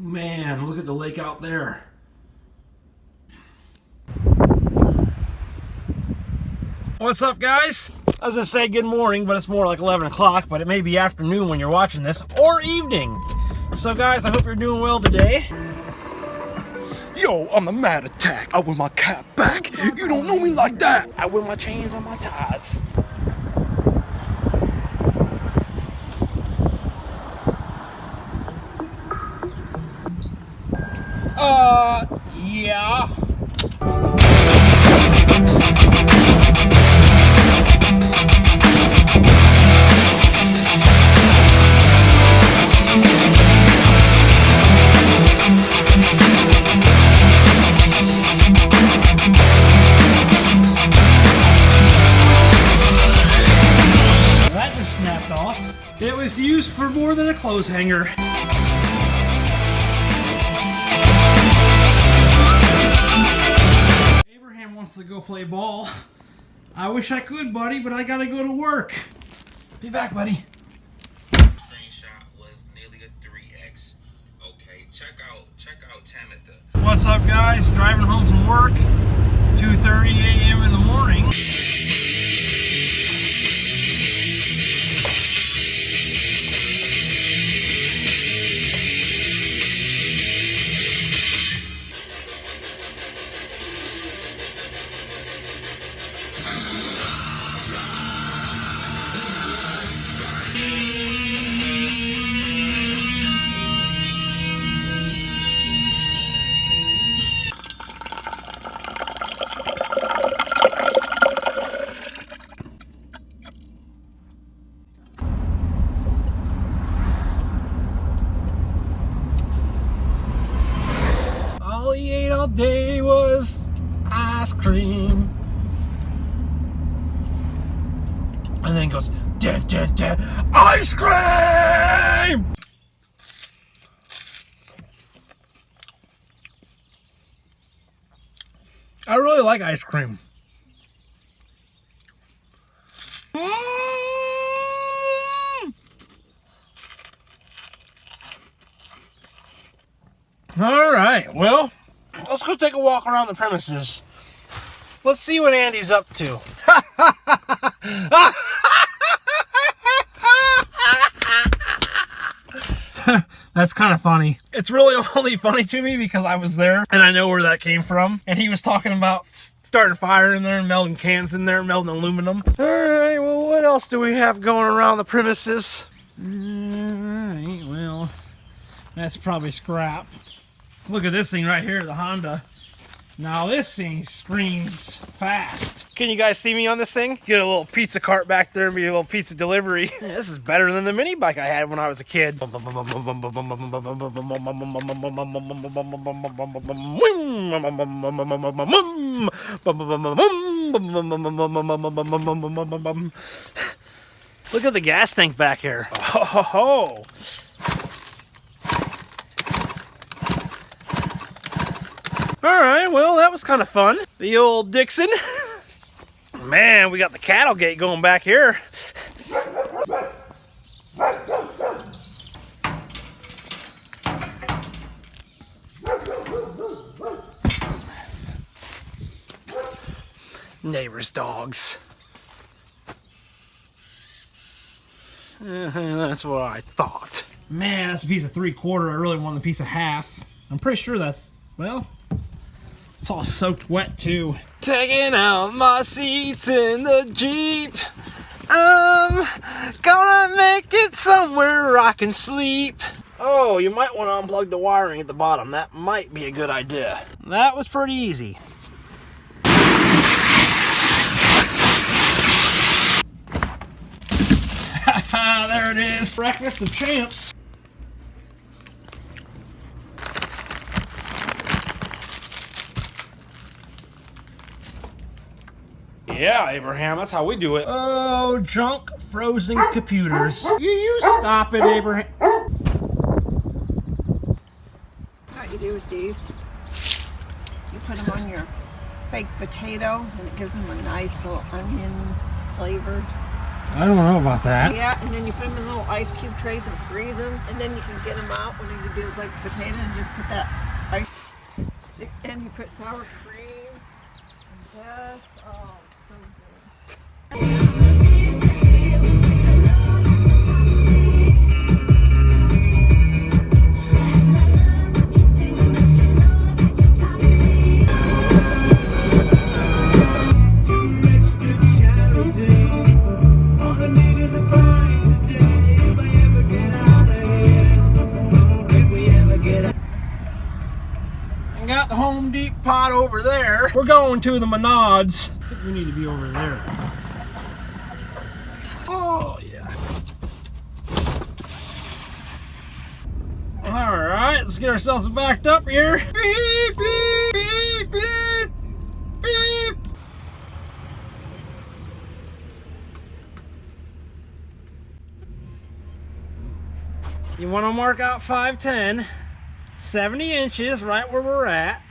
Man, look at the lake out there. What's up, guys? I was gonna say good morning, but it's more like 11 o'clock, but it may be afternoon when you're watching this, or evening. So guys, I hope you're doing well today. Yo, I'm the Mad Attack. I wear my cap back. You don't know me like that. I wear my chains on my ties. Yeah. That just snapped off. It was used for more than a clothes hanger. Abraham wants to go play ball. I wish I could, buddy, but I gotta go to work. Be back, buddy. Screenshot was nearly a 3x. Okay, check out Tamitha. What's up, guys? Driving home from work. 2:30 a.m. in the morning. All he ate all day was ice cream. And then goes, dad, dad, dad, ice cream! I really like ice cream. All right, well, let's go take a walk around the premises. Let's see what Andy's up to. That's kind of funny. It's really only funny to me because I was there and I know where that came from. And he was talking about starting a fire in there, melting cans in there, melting aluminum. All right, well, what else do we have going around the premises? All right, well, that's probably scrap. Look at this thing right here, the Honda. Now this thing screams fast. Can you guys see me on this thing? Get a little pizza cart back there and be a little pizza delivery. This is better than the mini bike I had when I was a kid. Look at the gas tank back here. Oh. Alright, well, that was kind of fun. The old Dixon. Man, we got the cattle gate going back here. Neighbors' dogs. That's what I thought. Man, that's a piece of 3/4. I really wanted a piece of half. I'm pretty sure that's, well, it's all soaked wet too. Taking out my seats in the Jeep. I'm gonna make it somewhere I can sleep. Oh, you might want to unplug the wiring at the bottom. That might be a good idea. That was pretty easy. There it is. Breakfast of champs. Yeah, Abraham, that's how we do it. Oh, junk frozen computers. You stop it, Abraham. What you do with these, you put them on your baked potato and it gives them a nice little onion flavored I don't know about that. Yeah, and then you put them in little ice cube trays and freeze them, and then you can get them out when you do like potato and just put that ice. And you put sour cream. And this, oh, so good. Got the Home Depot pot over there. We're going to the Menards. I think we need to be over there. Oh, yeah. All right, let's get ourselves backed up here. Beep, beep, beep, beep, beep. You want to mark out 5'10", 70 inches, right where we're at.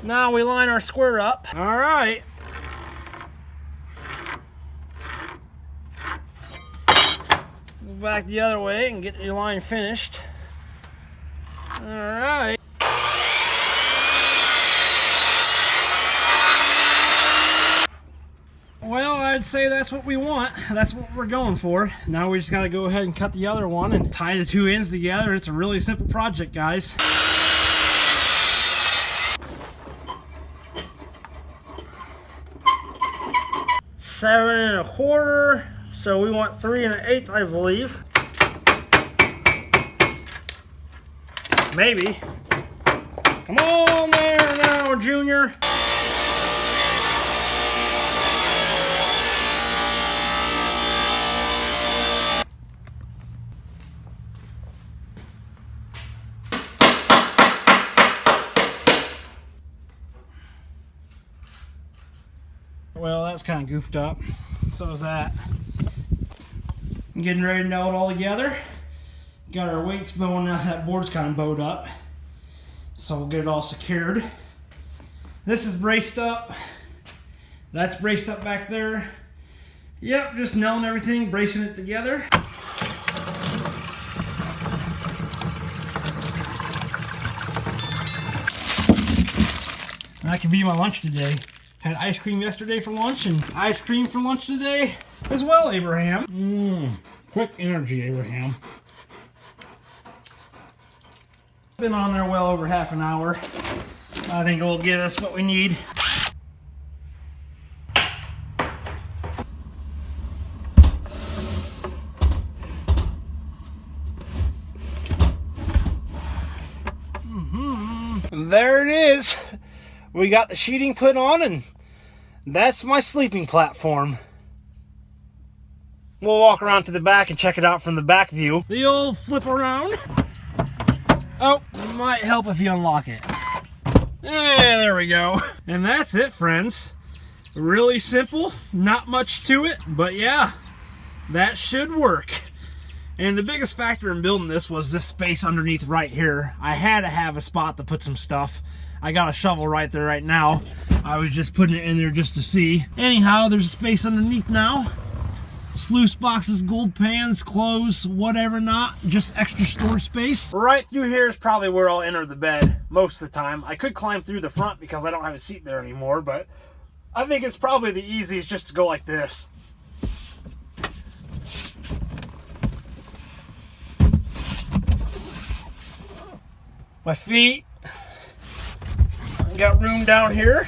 Now we line our square up. All right. Go back the other way and get your line finished. All right. Well, I'd say that's what we want. That's what we're going for. Now we just got to go ahead and cut the other one and tie the two ends together. It's a really simple project, guys. $7 1/4. So we want 3 1/8, I believe. Maybe. Come on there now, Junior. Well, that's kind of goofed up. So is that. I'm getting ready to nail it all together. Got our weights bowing now. That board's kind of bowed up. So we'll get it all secured. This is braced up. That's braced up back there. Yep, just nailing everything, bracing it together. That could be my lunch today. Had ice cream yesterday for lunch and ice cream for lunch today as well, Abraham. Quick energy, Abraham. Been on there well over half an hour. I think it'll get us what we need. There it is. We got the sheeting put on, and that's my sleeping platform. We'll walk around to the back and check it out from the back view. The old flip around. Oh, might help if you unlock it. Yeah, there we go. And that's it, friends. Really simple, not much to it, but yeah, that should work. And the biggest factor in building this was this space underneath right here. I had to have a spot to put some stuff. I got a shovel right there right now. I was just putting it in there just to see. Anyhow, there's a space underneath now. Sluice boxes, gold pans, clothes, whatever not. Just extra storage space. Right through here is probably where I'll enter the bed most of the time. I could climb through the front because I don't have a seat there anymore, but I think it's probably the easiest just to go like this. My feet. Got room down here.